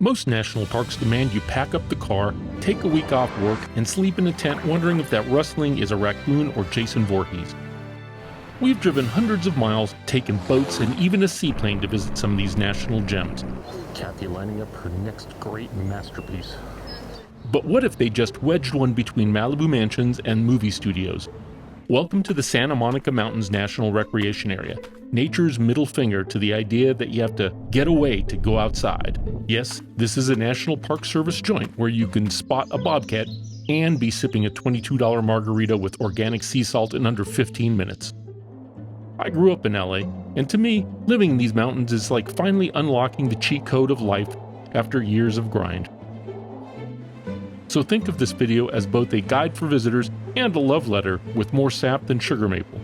Most national parks demand you pack up the car, take a week off work, and sleep in a tent wondering if that rustling is a raccoon or Jason Voorhees. We've driven hundreds of miles, taken boats, and even a seaplane to visit some of these national gems. Kathy lining up her next great masterpiece. But what if they just wedged one between Malibu mansions and movie studios? Welcome to the Santa Monica Mountains National Recreation Area, nature's middle finger to the idea that you have to get away to go outside. Yes, this is a National Park Service joint where you can spot a bobcat and be sipping a $22 margarita with organic sea salt in under 15 minutes. I grew up in LA, and to me, living in these mountains is like finally unlocking the cheat code of life after years of grind. So think of this video as both a guide for visitors and a love letter with more sap than sugar maple.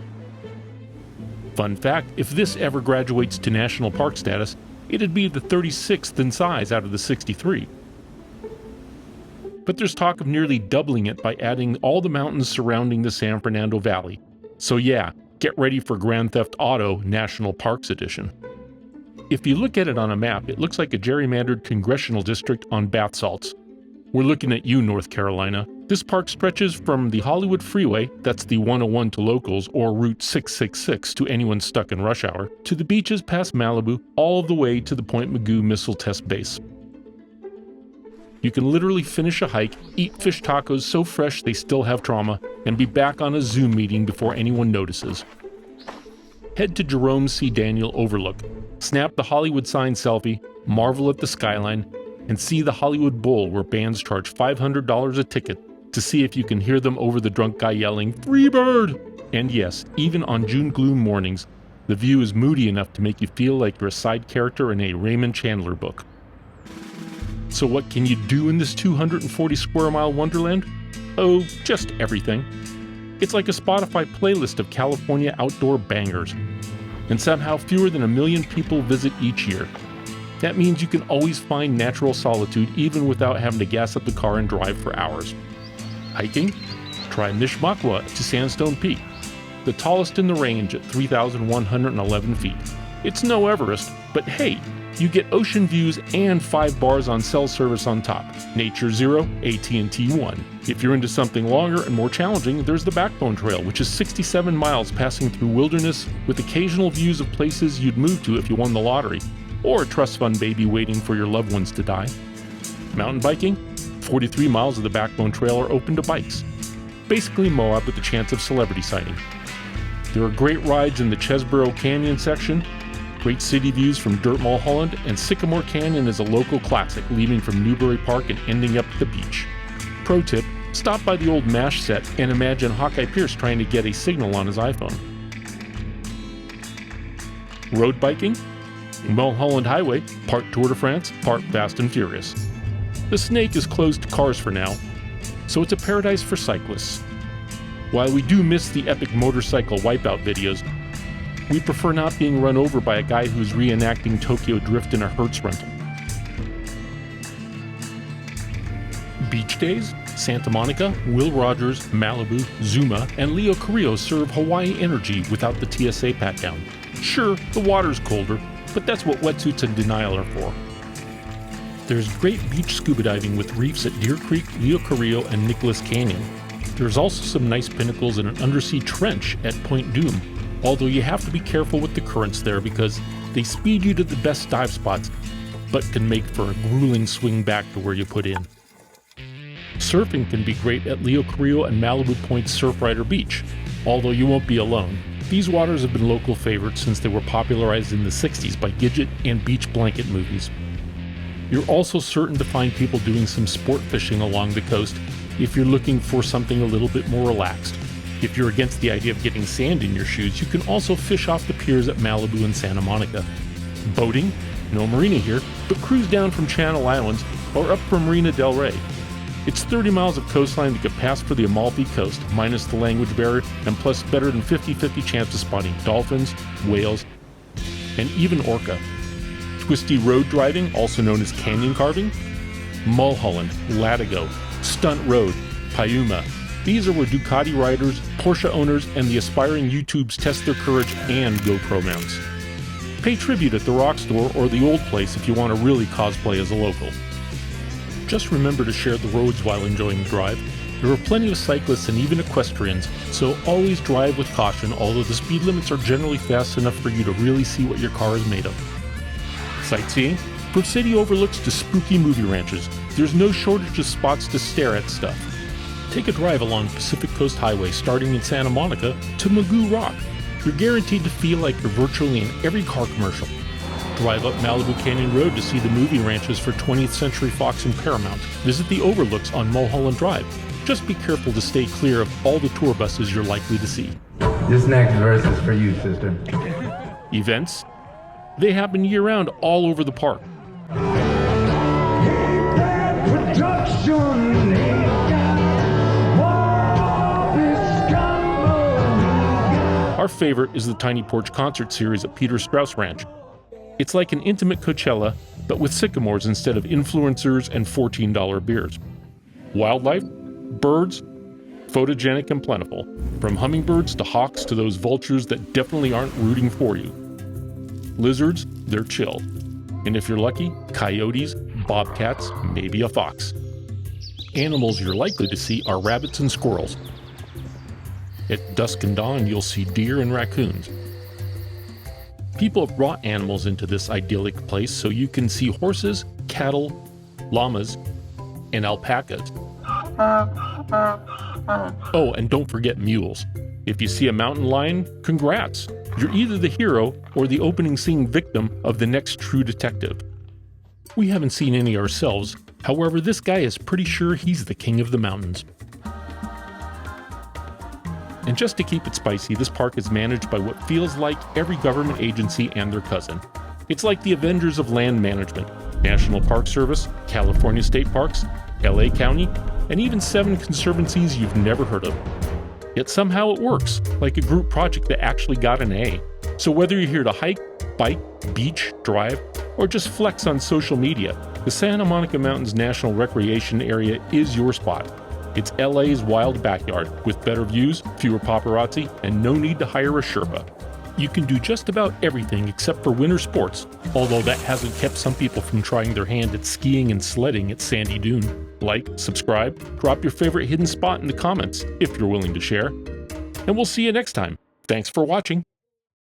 Fun fact, if this ever graduates to national park status, it'd be the 36th in size out of the 63. But there's talk of nearly doubling it by adding all the mountains surrounding the San Fernando Valley. So yeah, get ready for Grand Theft Auto National Parks Edition. If you look at it on a map, it looks like a gerrymandered congressional district on bath salts. We're looking at you, North Carolina. This park stretches from the Hollywood Freeway, that's the 101 to locals, or Route 666 to anyone stuck in rush hour, to the beaches past Malibu, all the way to the Point Mugu missile test base. You can literally finish a hike, eat fish tacos so fresh they still have trauma, and be back on a Zoom meeting before anyone notices. Head to Jerome C. Daniel Overlook, snap the Hollywood sign selfie, marvel at the skyline, and see the Hollywood Bowl where bands charge $500 a ticket to see if you can hear them over the drunk guy yelling, "Freebird!" And yes, even on June gloom mornings, the view is moody enough to make you feel like you're a side character in a Raymond Chandler book. So what can you do in this 240 square mile wonderland? Oh, just everything. It's like a Spotify playlist of California outdoor bangers. And somehow fewer than 1 million people visit each year. That means you can always find natural solitude even without having to gas up the car and drive for hours. Hiking? Try Mokwa to Sandstone Peak, the tallest in the range at 3,111 feet. It's no Everest, but hey, you get ocean views and 5 bars on cell service on top. Nature 0, AT&T 1. If you're into something longer and more challenging, there's the Backbone Trail, which is 67 miles passing through wilderness with occasional views of places you'd move to if you won the lottery, or a trust fund baby waiting for your loved ones to die. Mountain biking? 43 miles of the Backbone Trail are open to bikes. Basically Moab with the chance of celebrity sighting. There are great rides in the Chesborough Canyon section, great city views from Dirt Mulholland, and Sycamore Canyon is a local classic, leaving from Newbury Park and ending up at the beach. Pro tip, stop by the old MASH set and imagine Hawkeye Pierce trying to get a signal on his iPhone. Road biking? Mulholland Highway, part Tour de France, part Fast and Furious. The Snake is closed to cars for now, so it's a paradise for cyclists. While we do miss the epic motorcycle wipeout videos, we prefer not being run over by a guy who's reenacting Tokyo Drift in a Hertz rental. Beach days? Santa Monica, Will Rogers, Malibu, Zuma, and Leo Carrillo serve Hawaii energy without the TSA pat-down. Sure, the water's colder, but that's what wetsuits and denial are for. There's great beach scuba diving with reefs at Deer Creek, Leo Carrillo, and Nicholas Canyon. There's also some nice pinnacles in an undersea trench at Point Doom, although you have to be careful with the currents there because they speed you to the best dive spots, but can make for a grueling swing back to where you put in. Surfing can be great at Leo Carrillo and Malibu Point's Surfrider Beach, although you won't be alone. These waters have been local favorites since they were popularized in the 60s by Gidget and beach blanket movies. You're also certain to find people doing some sport fishing along the coast if you're looking for something a little bit more relaxed. If you're against the idea of getting sand in your shoes, you can also fish off the piers at Malibu and Santa Monica. Boating? No marina here, but cruise down from Channel Islands or up from Marina Del Rey. It's 30 miles of coastline to get past for the Amalfi Coast, minus the language barrier, and plus better than 50-50 chance of spotting dolphins, whales, and even orca. Twisty road driving, also known as canyon carving? Mulholland, Latigo, Stunt Road, Piuma. These are where Ducati riders, Porsche owners, and the aspiring YouTubes test their courage and GoPro mounts. Pay tribute at the Rock Store or the Old Place if you want to really cosplay as a local. Just remember to share the roads while enjoying the drive. There are plenty of cyclists and even equestrians, so always drive with caution, although the speed limits are generally fast enough for you to really see what your car is made of. Sightseeing? From city overlooks to spooky movie ranches, there's no shortage of spots to stare at stuff. Take a drive along Pacific Coast Highway starting in Santa Monica to Magoo Rock. You're guaranteed to feel like you're virtually in every car commercial. Drive up Malibu Canyon Road to see the movie ranches for 20th Century Fox and Paramount. Visit the overlooks on Mulholland Drive. Just be careful to stay clear of all the tour buses you're likely to see. This next verse is for you, sister. Events? They happen year-round all over the park. Our favorite is the Tiny Porch Concert series at Peter Strauss Ranch. It's like an intimate Coachella, but with sycamores instead of influencers and $14 beers. Wildlife? Birds? Photogenic and plentiful. From hummingbirds to hawks to those vultures that definitely aren't rooting for you. Lizards? They're chill. And if you're lucky, coyotes, bobcats, maybe a fox. Animals you're likely to see are rabbits and squirrels. At dusk and dawn, you'll see deer and raccoons. People have brought animals into this idyllic place so you can see horses, cattle, llamas, and alpacas. Oh, and don't forget mules. If you see a mountain lion, congrats! You're either the hero or the opening scene victim of the next True Detective. We haven't seen any ourselves, however this guy is pretty sure he's the king of the mountains. And just to keep it spicy, this park is managed by what feels like every government agency and their cousin. It's like the Avengers of land management, National Park Service, California State Parks, LA County, and even 7 conservancies you've never heard of. Yet somehow it works, like a group project that actually got an A. So whether you're here to hike, bike, beach, drive, or just flex on social media, the Santa Monica Mountains National Recreation Area is your spot. It's LA's wild backyard, with better views, fewer paparazzi, and no need to hire a Sherpa. You can do just about everything except for winter sports, although that hasn't kept some people from trying their hand at skiing and sledding at Sandy Dune. Like, subscribe, drop your favorite hidden spot in the comments, if you're willing to share. And we'll see you next time. Thanks for watching.